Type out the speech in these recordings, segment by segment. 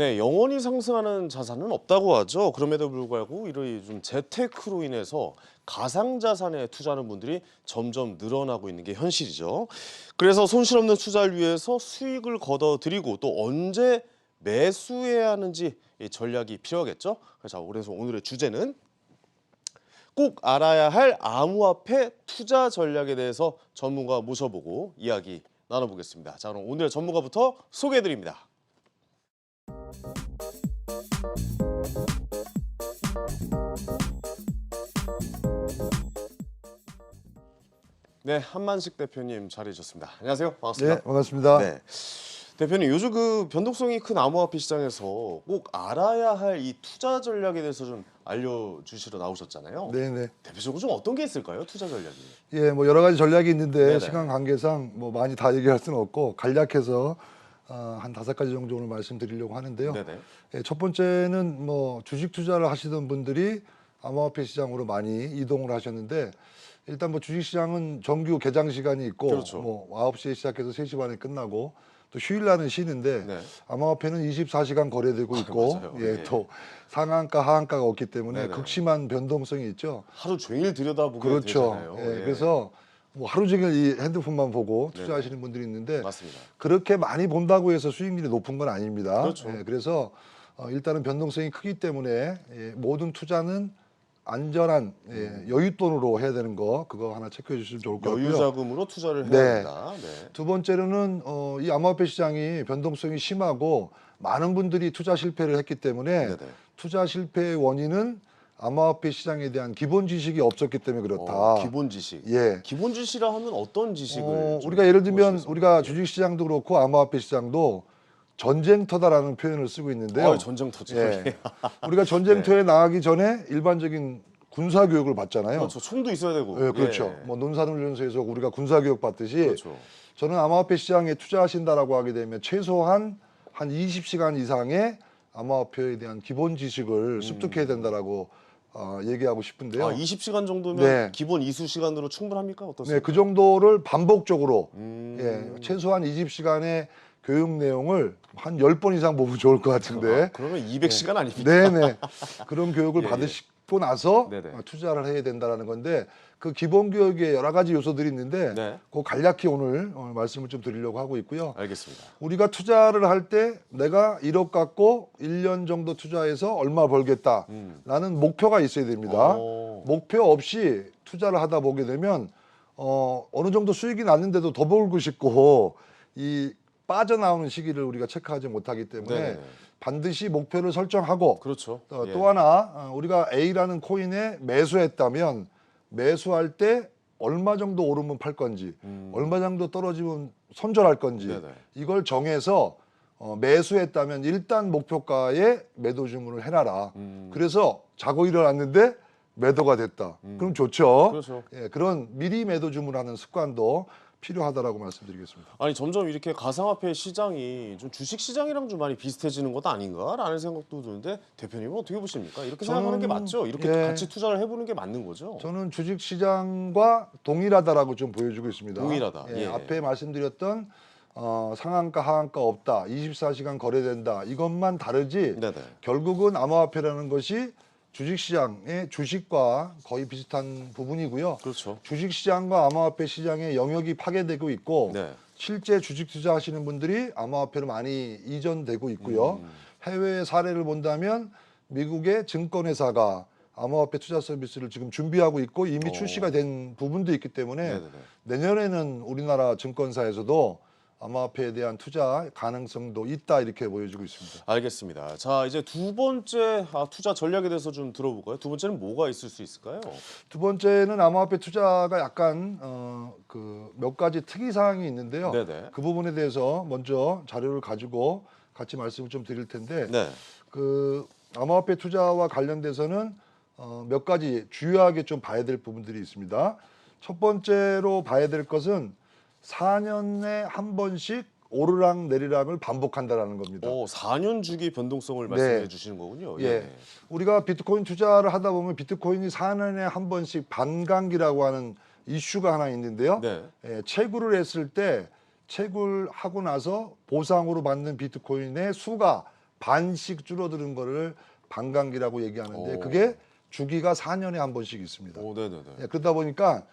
네, 영원히 상승하는 자산은 없다고 하죠. 그럼에도 불구하고 이런 좀 재테크로 인해서 가상자산에 투자하는 분들이 점점 늘어나고 있는 게 현실이죠. 그래서 손실 없는 투자를 위해서 수익을 걷어들이고 또 언제 매수해야 하는지 이 전략이 필요하겠죠. 그래서 오늘의 주제는 꼭 알아야 할 암호화폐 투자 전략에 대해서 전문가 모셔보고 이야기 나눠보겠습니다. 자, 그럼 오늘의 전문가부터 소개해드립니다. 네, 한만식 대표님 자리해 주셨습니다. 안녕하세요. 반갑습니다. 네, 반갑습니다. 네. 대표님, 요즘 그 변동성이 큰 암호화폐 시장에서 꼭 알아야 할 이 투자 전략에 대해서 좀 알려주시러 나오셨잖아요. 네네. 대표적으로 좀 어떤 게 있을까요, 투자 전략이? 예, 뭐 여러 가지 전략이 있는데 네네. 시간 관계상 뭐 많이 다 얘기할 수는 없고 간략해서 한 5가지 정도 오늘 말씀드리려고 하는데요. 네네. 예, 첫 번째는 뭐 주식 투자를 하시던 분들이 암호화폐 시장으로 많이 이동을 하셨는데 일단 뭐 주식 시장은 정규 개장 시간이 있고 그렇죠. 뭐 9시에 시작해서 3시 반에 끝나고 또 휴일날은 쉬는데 네. 암호화폐는 24시간 거래되고 있고 맞아요. 예, 예. 또 상한가 하한가가 없기 때문에 네네. 극심한 변동성이 있죠. 하루 종일 들여다보게 그렇죠. 되잖아요. 예, 그래서 뭐 하루 종일 이 핸드폰만 보고 네네. 투자하시는 분들이 있는데 맞습니다. 그렇게 많이 본다고 해서 수익률이 높은 건 아닙니다. 그렇죠. 예, 그래서 일단은 변동성이 크기 때문에 예, 모든 투자는 안전한 여윳돈으로 해야 되는 거 그거 하나 체크해 주시면 좋을 것 여유 같고요. 자금으로 투자를 해야 네. 된다. 네. 두 번째로는 이 암호화폐 시장이 변동성이 심하고 많은 분들이 투자 실패를 했기 때문에 네네. 투자 실패의 원인은 암호화폐 시장에 대한 기본 지식이 없었기 때문에 그렇다. 기본 지식. 예. 기본 지식이라 하면 어떤 지식을? 좀 우리가 예를 들면 볼수 있을까요? 우리가 주식 시장도 그렇고 암호화폐 시장도 전쟁터다라는 표현을 쓰고 있는데요. 전쟁터죠. 예. 우리가 전쟁터에 나가기 전에 일반적인 군사 교육을 받잖아요. 그렇죠. 총도 있어야 되고. 예, 그렇죠. 예. 뭐 논산훈련소에서 우리가 군사 교육 받듯이 그렇죠. 저는 암호화폐 시장에 투자하신다라고 하게 되면 최소한 한 20시간 이상의 암호화폐에 대한 기본 지식을 습득해야 된다라고 얘기하고 싶은데요. 20시간 정도면 네. 기본 이수 시간으로 충분합니까? 어떻습니까? 네, 그 정도를 반복적으로 음. 예, 최소한 20시간의 교육 내용을 한 10번 이상 보면 좋을 것 같은데 그러면 200시간 아닙니까? 네네 그런 교육을 예, 예. 받으시고 나서 네네. 투자를 해야 된다는 건데 그 기본 교육에 여러 가지 요소들이 있는데 네. 그 간략히 오늘 말씀을 좀 드리려고 하고 있고요. 알겠습니다. 우리가 투자를 할 때 내가 1억 갖고 1년 정도 투자해서 얼마 벌겠다라는 목표가 있어야 됩니다. 목표 없이 투자를 하다 보게 되면 어느 정도 수익이 났는데도 더 벌고 싶고 이 빠져나오는 시기를 우리가 체크하지 못하기 때문에 네네. 반드시 목표를 설정하고 그렇죠. 예. 또 하나 우리가 A라는 코인에 매수했다면 매수할 때 얼마 정도 오르면 팔 건지 얼마 정도 떨어지면 손절할 건지 네네. 이걸 정해서 매수했다면 일단 목표가에 매도 주문을 해놔라. 그래서 자고 일어났는데 매도가 됐다. 그럼 좋죠. 그렇죠. 예, 그런 미리 매도 주문하는 습관도 필요하다라고 말씀드리겠습니다. 아니 점점 이렇게 가상화폐 시장이 좀 주식 시장이랑 좀 많이 비슷해지는 것 아닌가라는 생각도 드는데 대표님은 어떻게 보십니까? 이렇게 생각하는 게 맞죠? 이렇게 예. 같이 투자를 해보는 게 맞는 거죠? 저는 주식 시장과 동일하다라고 좀 보여주고 있습니다. 동일하다. 예, 예. 앞에 말씀드렸던 상한가 하한가 없다, 24시간 거래된다 이것만 다르지 네네. 결국은 암호화폐라는 것이 주식시장의 주식과 거의 비슷한 부분이고요. 그렇죠. 주식시장과 암호화폐 시장의 영역이 파괴되고 있고 네. 실제 주식 투자하시는 분들이 암호화폐로 많이 이전되고 있고요. 해외 사례를 본다면 미국의 증권회사가 암호화폐 투자 서비스를 지금 준비하고 있고 이미 출시가 된 부분도 있기 때문에 네네네. 내년에는 우리나라 증권사에서도 암호화폐에 대한 투자 가능성도 있다 이렇게 보여지고 있습니다. 알겠습니다. 자, 이제 두 번째 투자 전략에 대해서 좀 들어볼까요? 두 번째는 뭐가 있을 수 있을까요? 두 번째는 암호화폐 투자가 약간 그 몇 가지 특이 사항이 있는데요. 네네. 그 부분에 대해서 먼저 자료를 가지고 같이 말씀을 좀 드릴 텐데 네. 그 암호화폐 투자와 관련돼서는 몇 가지 주요하게 좀 봐야 될 부분들이 있습니다. 첫 번째로 봐야 될 것은 4년에 한 번씩 오르락 내리락을 반복한다라는 겁니다. 4년 주기 변동성을 말씀해 주시는 거군요. 예. 우리가 비트코인 투자를 하다 보면 비트코인이 4년에 한 번씩 반감기라고 하는 이슈가 하나 있는데요. 네. 예, 채굴을 했을 때 채굴하고 나서 보상으로 받는 비트코인의 수가 반씩 줄어드는 거를 반감기라고 얘기하는데 오. 그게 주기가 4년에 한 번씩 있습니다. 오, 네네네. 예, 그러다 보니까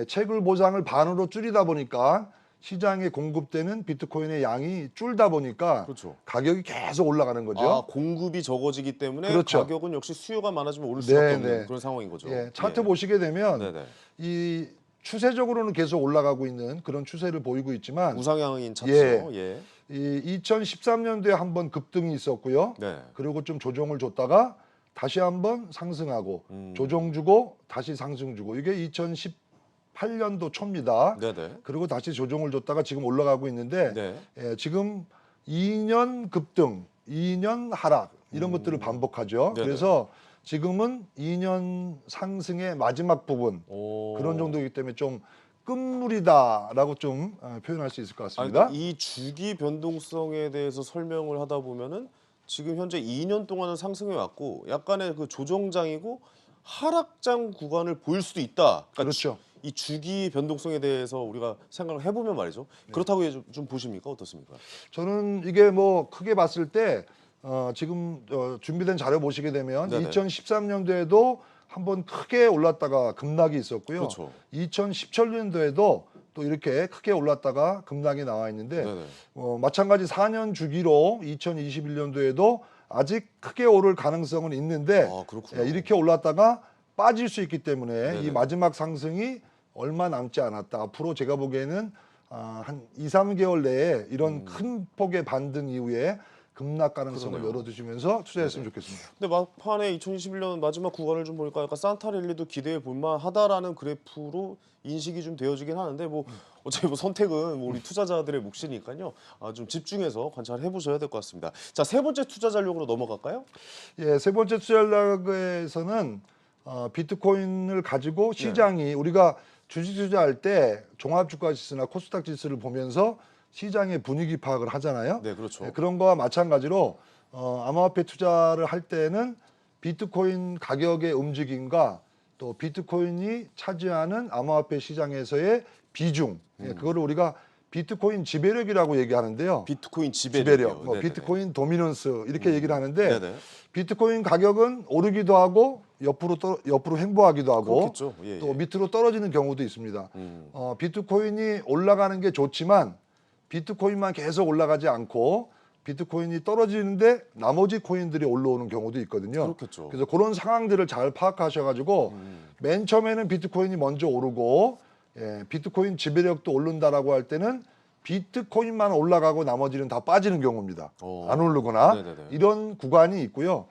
채굴 보상을 반으로 줄이다 보니까 시장에 공급되는 비트코인의 양이 줄다 보니까 그렇죠. 가격이 계속 올라가는 거죠. 아, 공급이 적어지기 때문에 그렇죠. 가격은 역시 수요가 많아지면 오를 수밖에 네, 없는 네. 그런 상황인 거죠. 예, 차트 예. 보시게 되면 네네. 이 추세적으로는 계속 올라가고 있는 그런 추세를 보이고 있지만 우상향인 차트죠. 예. 이 2013년도에 한번 급등이 있었고요. 네. 그리고 좀 조정을 줬다가 다시 한번 상승하고 조정 주고 다시 상승 주고 이게 2018년도 초입니다. 네네. 그리고 다시 조정을 줬다가 지금 올라가고 있는데 네. 지금 2년 급등, 2년 하락 이런 것들을 반복하죠. 네네. 그래서 지금은 2년 상승의 마지막 부분 오. 그런 정도이기 때문에 좀 끝물이다라고 좀 표현할 수 있을 것 같습니다. 아니, 이 주기 변동성에 대해서 설명을 하다 보면은 지금 현재 2년 동안은 상승해 왔고 약간의 그 조정장이고 하락장 구간을 보일 수도 있다. 그러니까 그렇죠. 이 주기 변동성에 대해서 우리가 생각을 해보면 말이죠. 네. 그렇다고 좀 보십니까? 어떻습니까? 저는 이게 뭐 크게 봤을 때 지금 준비된 자료 보시게 되면 네네. 2013년도에도 한번 크게 올랐다가 급락이 있었고요. 그렇죠. 2017년도에도 또 이렇게 크게 올랐다가 급락이 나와 있는데 네네. 마찬가지 4년 주기로 2021년도에도 아직 크게 오를 가능성은 있는데 아, 그렇군요. 이렇게 올랐다가 빠질 수 있기 때문에 네네. 이 마지막 상승이 얼마 남지 않았다. 앞으로 제가 보기에는 한 2, 3개월 내에 이런 큰 폭의 반등 이후에 급락 가능성을 그러네요. 열어두시면서 투자했으면 좋겠습니다. 근데 막판에 2021년 마지막 구간을 좀 보니까 약간 산타랠리도 기대해 볼만하다라는 그래프로 인식이 좀 되어지긴 하는데 뭐 어차피 뭐 선택은 뭐 우리 투자자들의 몫이니까요. 좀 집중해서 관찰해 보셔야 될 것 같습니다. 자, 세 번째 투자 전략으로 넘어갈까요? 예, 세 번째 투자전략에서는 비트코인을 가지고 시장이 우리가 주식 투자할 때 종합주가지수나 코스닥 지수를 보면서 시장의 분위기 파악을 하잖아요. 네, 그렇죠. 예, 그런 거와 마찬가지로 암호화폐 투자를 할 때는 비트코인 가격의 움직임과 또 비트코인이 차지하는 암호화폐 시장에서의 비중, 그거를 우리가 비트코인 지배력이라고 얘기하는데요. 비트코인 지배력이요. 뭐 네네네. 비트코인 도미넌스 이렇게 얘기를 하는데 네네. 비트코인 가격은 오르기도 하고 옆으로 횡보하기도 하고 그렇겠죠. 예, 또 예. 밑으로 떨어지는 경우도 있습니다. 비트코인이 올라가는 게 좋지만 비트코인만 계속 올라가지 않고 비트코인이 떨어지는데 나머지 코인들이 올라오는 경우도 있거든요. 그렇겠죠. 그래서 그런 상황들을 잘 파악하셔가지고 맨 처음에는 비트코인이 먼저 오르고 비트코인 지배력도 오른다라고 할 때는 비트코인만 올라가고 나머지는 다 빠지는 경우입니다. 안 오르거나 네네네. 이런 구간이 있고요.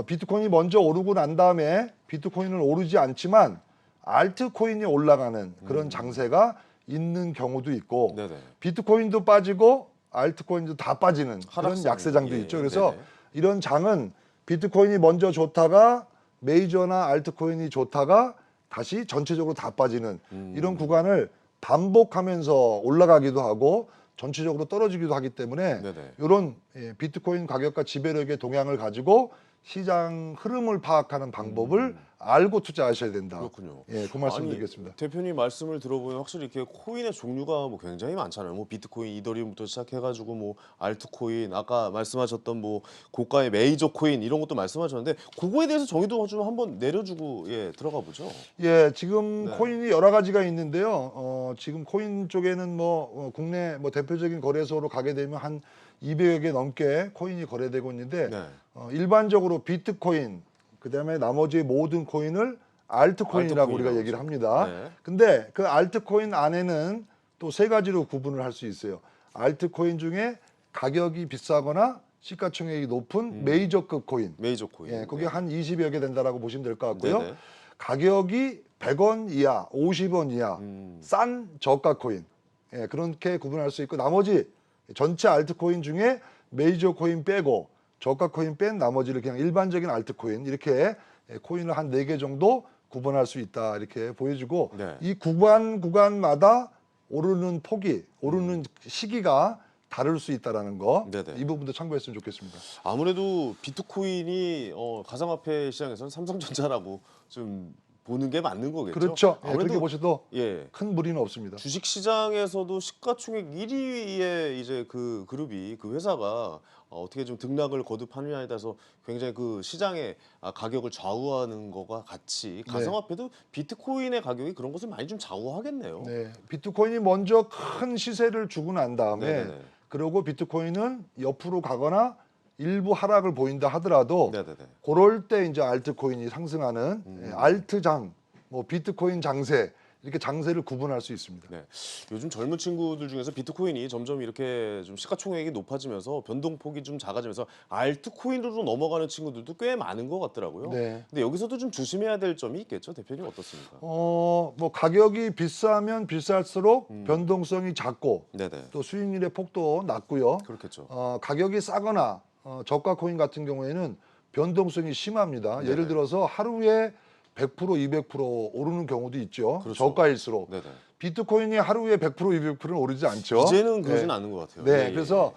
비트코인이 먼저 오르고 난 다음에 비트코인은 오르지 않지만 알트코인이 올라가는 그런 장세가 있는 경우도 있고 네네. 비트코인도 빠지고 알트코인도 다 빠지는 그런 하락세는, 약세장도 예, 있죠. 그래서 네네. 이런 장은 비트코인이 먼저 좋다가 메이저나 알트코인이 좋다가 다시 전체적으로 다 빠지는 이런 구간을 반복하면서 올라가기도 하고 전체적으로 떨어지기도 하기 때문에 네네. 이런 비트코인 가격과 지배력의 동향을 가지고 시장 흐름을 파악하는 방법을 알고 투자하셔야 된다. 그렇군요. 예, 그 말씀 드리겠습니다. 대표님 말씀을 들어보면 확실히 이렇게 코인의 종류가 뭐 굉장히 많잖아요. 뭐 비트코인, 이더리움부터 시작해가지고 뭐 알트코인, 아까 말씀하셨던 뭐 고가의 메이저 코인 이런 것도 말씀하셨는데 그거에 대해서 정의도 좀 한번 내려주고 들어가 보죠. 예, 지금 네. 코인이 여러 가지가 있는데요. 지금 코인 쪽에는 뭐 국내 뭐 대표적인 거래소로 가게 되면 한 200여 개 넘게 코인이 거래되고 있는데 네. 일반적으로 비트코인 그다음에 나머지 모든 코인을 알트코인이라고 우리가 알트코인이라고 얘기를 합니다. 네. 근데 그 알트코인 안에는 또 세 가지로 구분을 할 수 있어요. 알트코인 중에 가격이 비싸거나 시가총액이 높은 메이저급 코인. 메이저 코인. 예, 그게 한 20여 개 된다라고 보시면 될 것 같고요. 네네. 가격이 100원 이하, 50원 이하, 싼 저가 코인. 예, 그렇게 구분할 수 있고 나머지 전체 알트코인 중에 메이저 코인 빼고 저가 코인 뺀 나머지를 그냥 일반적인 알트코인 이렇게 코인을 한 4개 정도 구분할 수 있다 이렇게 보여주고 네. 이 구간마다 오르는 폭이 오르는 시기가 다를 수 있다라는 거 네네. 이 부분도 참고했으면 좋겠습니다. 아무래도 비트코인이 가상화폐 시장에서는 삼성전자라고 좀 보는 게 맞는 거겠죠. 그렇죠. 예, 아무래도 그렇게 보셔도 예. 큰 무리는 없습니다. 주식 시장에서도 시가총액 1위의 이제 그 그룹이 그 회사가 어떻게 좀 등락을 거듭하느냐에 따라서 굉장히 그 시장의 가격을 좌우하는 거가 같이 가상화폐도 비트코인의 가격이 그런 것을 많이 좀 좌우하겠네요. 네, 비트코인이 먼저 큰 시세를 주고 난 다음에 네네네. 그리고 비트코인은 옆으로 가거나 일부 하락을 보인다 하더라도 네네네. 그럴 때 이제 알트코인이 상승하는 알트장, 뭐 비트코인 장세 이렇게 장세를 구분할 수 있습니다. 네. 요즘 젊은 친구들 중에서 비트코인이 점점 이렇게 좀 시가총액이 높아지면서 변동폭이 좀 작아지면서 알트코인으로 넘어가는 친구들도 꽤 많은 것 같더라고요. 네. 근데 여기서도 좀 조심해야 될 점이 있겠죠. 대표님 어떻습니까? 뭐 가격이 비싸면 비쌀수록 변동성이 작고 네네. 또 수익률의 폭도 낮고요. 그렇겠죠. 가격이 싸거나 저가 코인 같은 경우에는 변동성이 심합니다. 네네. 예를 들어서 하루에 100%, 200% 오르는 경우도 있죠. 그렇죠. 저가일수록. 네네. 비트코인이 하루에 100%, 200%는 오르지 않죠. 이제는 그러진 네. 않는 것 같아요. 네, 예, 예. 그래서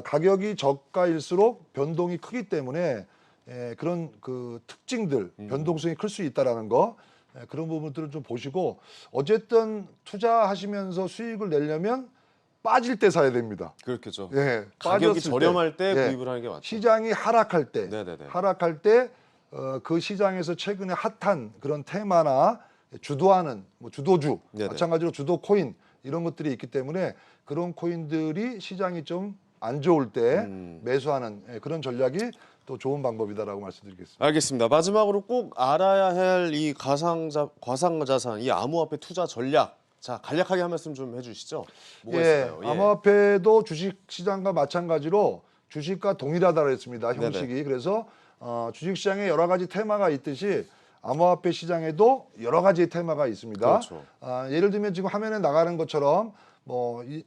가격이 저가일수록 변동이 크기 때문에 그런 그 특징들, 변동성이 클 수 있다라는 거 그런 부분들을 좀 보시고 어쨌든 투자하시면서 수익을 내려면 빠질 때 사야 됩니다. 그렇겠죠. 예, 가격이 빠졌을 저렴할 때 예, 구입을 하는 게 맞죠. 시장이 하락할 때, 네네네. 하락할 때 그 시장에서 최근에 핫한 그런 테마나 주도하는 뭐 주도주, 네네. 마찬가지로 주도 코인 이런 것들이 있기 때문에 그런 코인들이 시장이 좀 안 좋을 때 매수하는 그런 전략이 또 좋은 방법이다라고 말씀드리겠습니다. 알겠습니다. 마지막으로 꼭 알아야 할 이 가상자산, 이 암호화폐 투자 전략. 자, 간략하게 한 말씀 좀 해주시죠. 뭐가 있을까요? 예. 암호화폐도 주식 시장과 마찬가지로 주식과 동일하다고 했습니다. 형식이. 네네. 그래서 주식 시장에 여러 가지 테마가 있듯이 암호화폐 시장에도 여러 가지 테마가 있습니다. 그렇죠. 예를 들면 지금 화면에 나가는 것처럼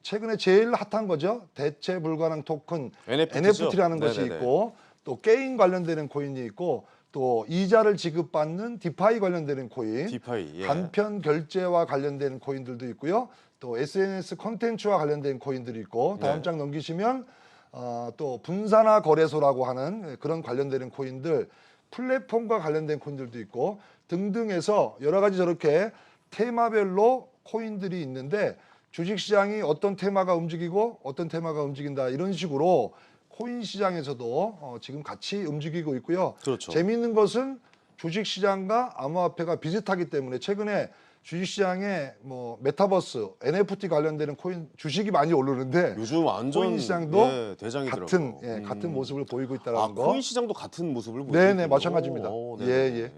최근에 제일 핫한 거죠. 대체 불가능 토큰 NFT죠? NFT라는 것이 네네네. 있고 또 게임 관련되는 코인이 있고 또 이자를 지급받는 디파이 관련되는 코인, 디파이. 예. 간편 결제와 관련된 코인들도 있고요. 또 SNS 콘텐츠와 관련된 코인들이 있고 다음 네. 장 넘기시면 또 분산화 거래소라고 하는 그런 관련되는 코인들, 플랫폼과 관련된 코인들도 있고 등등해서 여러 가지 저렇게 테마별로 코인들이 있는데 주식시장이 어떤 테마가 움직이고 어떤 테마가 움직인다 이런 식으로 코인 시장에서도 지금 같이 움직이고 있고요. 그렇죠. 재미있는 것은 주식시장과 암호화폐가 비슷하기 때문에 최근에 주식시장에 뭐 메타버스, NFT 관련되는 코인 주식이 많이 오르는데 요즘 완전 코인 시장도 예, 대장이더라고요. 같은 모습을 보이고 있다는 거. 코인 시장도 같은 모습을 보이고 네네 있군요. 마찬가지입니다. 네네. 예.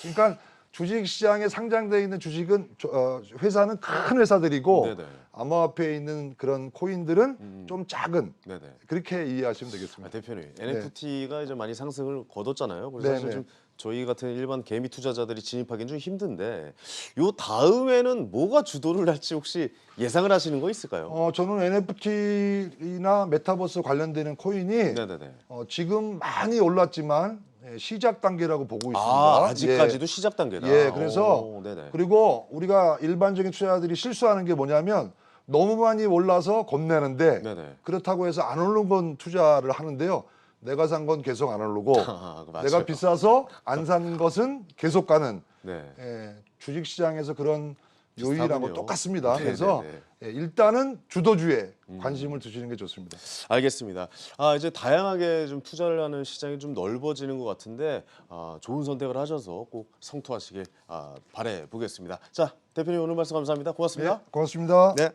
그러니까 주식 시장에 상장되어 있는 주식은 회사는 큰 회사들이고 네네. 암호화폐에 있는 그런 코인들은 좀 작은 네네. 그렇게 이해하시면 되겠습니다. 대표님, NFT가 이제 많이 상승을 거뒀잖아요. 그래서 사실 네네. 좀 저희 같은 일반 개미 투자자들이 진입하기는 좀 힘든데 요 다음에는 뭐가 주도를 할지 혹시 예상을 하시는 거 있을까요? 저는 NFT나 메타버스 관련되는 코인이 네네네. 지금 많이 올랐지만 시작 단계라고 보고 있습니다. 아직까지도 시작 단계다. 그래서 오, 네네. 그리고 우리가 일반적인 투자자들이 실수하는 게 뭐냐면 너무 많이 올라서 겁내는데 네네. 그렇다고 해서 안 오르는 건 투자를 하는데요. 내가 산 건 계속 안 오르고 맞아요. 내가 비싸서 안 산 것은 계속 가는 네. 주식시장에서 그런 요일하고 비슷하군요. 똑같습니다. 네네네. 그래서 일단은 주도주에 관심을 두시는 게 좋습니다. 알겠습니다. 이제 다양하게 좀 투자를 하는 시장이 좀 넓어지는 것 같은데 좋은 선택을 하셔서 꼭 성투하시길 바래 보겠습니다. 자, 대표님 오늘 말씀 감사합니다. 고맙습니다. 고맙습니다. 네.